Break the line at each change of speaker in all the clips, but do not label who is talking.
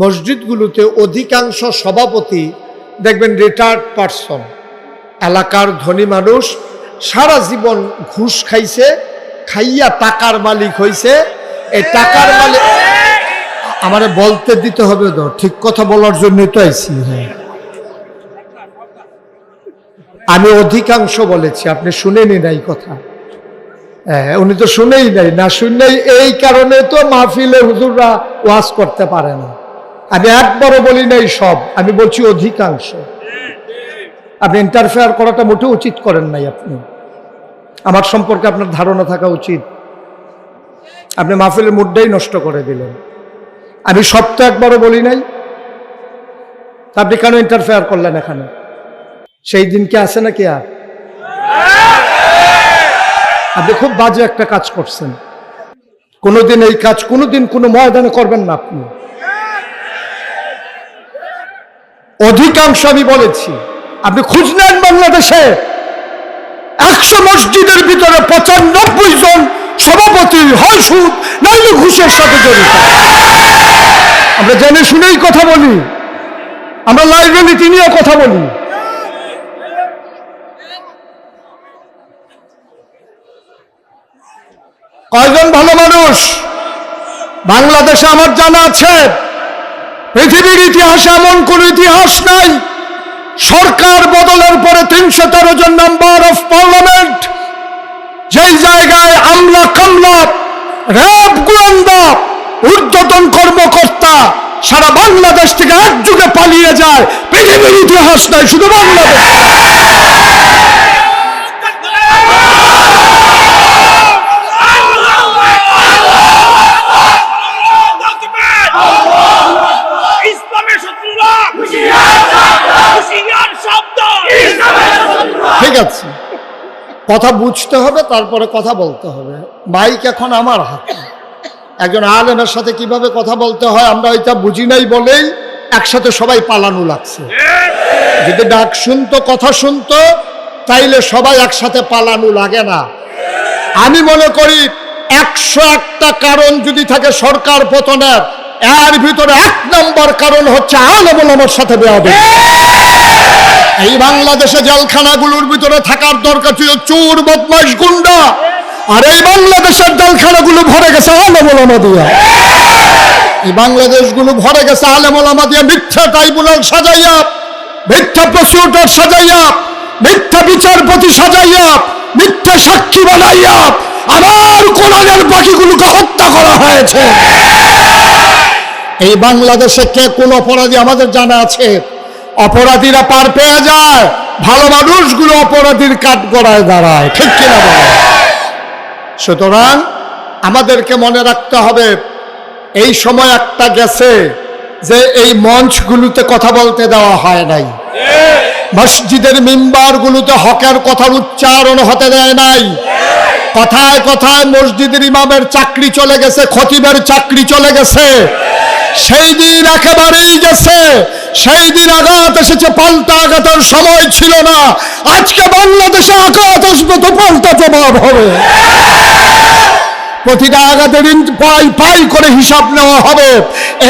মসজিদগুলোতে অধিকাংশ সভাপতি দেখবেন রিটায়ার্ড পারসন, এলাকার ধনী মানুষ, সারা জীবন ঘুষ খাইছে, খাইয়া টাকার মালিক হইছে। এই টাকার মালিক আমারে বলতে দিতে হবে তো, ঠিক কথা বলার জন্যই তো আইছি। হ্যাঁ, আমি অধিকাংশ বলেছি, আপনি শুনেনি নাই কথা। হ্যাঁ, উনি তো শুনেই নাই, না শুনলেই এই কারণে তো মাহফিলে হুজুররা ওয়াজ করতে পারে না। আমি একবারও বলি নাই সব, আমি বলছি অধিকাংশ। আপনি ইন্টারফেয়ার করাটা মোটেও উচিত করেন নাই। আপনি আমার সম্পর্কে আপনার ধারণা থাকা উচিত। আপনি মাহফিলের মুডটাই নষ্ট করে দিলেন। আমি সব তো একবারও বলি নাই, আপনি কেন ইন্টারফেয়ার করলেন এখানে? সেই দিন কি আছে নাকি? আর আপনি খুব বাজে একটা কাজ করছেন। কোনোদিন এই কাজ কোনোদিন কোনো ময়দানে করবেন না আপনি। অধিকাংশ আমি বলেছি, আপনি খুঁজ নেন বাংলাদেশে 100 মসজিদের ভিতরে 95 জন সভাপতি হয় সুদ নাইলে ঘুষের সাথে জড়িত। আমরা জেনে শুনেই কথা বলি, আমরা লাইবিলিটি নিয়ে কথা বলি। কয়জন ভালো মানুষ বাংলাদেশে আমার জানা আছে? পৃথিবীর ইতিহাসে এমন কোন ইতিহাস নাই সরকার বদলের পরে 313 জন মেম্বার অফ পার্লামেন্ট, যেই জায়গায় আমলা কামলা, র্যাব, গোয়েন্দা, ঊর্ধ্বতন কর্মকর্তা সারা বাংলাদেশ থেকে একযুগে পালিয়ে যায়, পৃথিবীর ইতিহাস নাই, শুধু বাংলাদেশ। ঠিক আছে, কথা বুঝতে হবে, তারপরে কথা বলতে হবে। মাইক এখন আমার হাতে। একজন আলেমের সাথে কিভাবে কথা বলতে হয় আমরা ওইটা বুঝি নাই বলেই একসাথে সবাই পালানো লাগছে। যদি ডাক শুনতো, কথা শুনতো, তাইলে সবাই একসাথে পালানো লাগে না। আমি মনে করি 101টা কারণ যদি থাকে সরকার পতনের, এর ভিতরে 1 নম্বর কারণ হচ্ছে আলেম ওলামার সাথে বেয়াদবি। এই বাংলাদেশে জেলখানাগুলোর ভিতরে থাকার দরকার ছিল চোর, বদমাশ, গুন্ডা, আর এই বাংলাদেশের জেলখানাগুলো ভরে গেছে আলেম ওলামা দিয়া। এই বাংলাদেশগুলো ভরে গেছে আলেম ওলামা দিয়া, মিথ্যা ট্রাইব্যুনাল সাজাইয়া, মিথ্যা প্রসিকিউটর সাজাইয়া, মিথ্যা বিচারপতি সাজাইয়া, মিথ্যা সাক্ষী বানাইয়া আমার কোরআনের বাকিগুলোকে হত্যা করা হয়েছে। এই বাংলাদেশে কে কোন অপরাধী আমাদের জানা আছে? অপরাধীরা পার পেয়ে যায়, ভালো মানুষগুলো অপরাধীর কাঠগড়ায় দাঁড়ায়, ঠিক কিনা বলে? সুতরাং আমাদেরকে মনে রাখতে হবে, এই সময় একটা গেছে যে এই মঞ্চগুলোতে কথা বলতে দেওয়া হয় নাই, মসজিদের মিম্বারগুলোতে হকের কথার উচ্চারণ হতে দেয় নাই। কথায় কথায় মসজিদের ইমামের চাকরি চলে গেছে, খতিবের চাকরি চলে গেছে। সেই দিন একেবারেই গেছে। সেই দিন আঘাত এসেছে, পাল্টা আঘাতের সময় ছিল না। আজকে বাংলাদেশে আঘাত আসবে তো পাল্টা জবাব হবে। প্রতিটা আঘাতের পাই করে হিসাব নেওয়া হবে।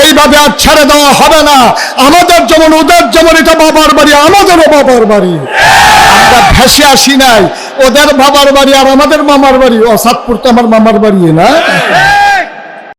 এইভাবে আর ছেড়ে দেওয়া হবে না। আমাদের যেমন ওদের যেমন এটা বাবার বাড়ি, আমাদেরও বাবার বাড়ি। আমরা ভেসে আসি নাই, ওদের বাবার বাড়ি আর আমাদের মামার বাড়ি। ও সাতপুর তো আমার মামার বাড়ি না।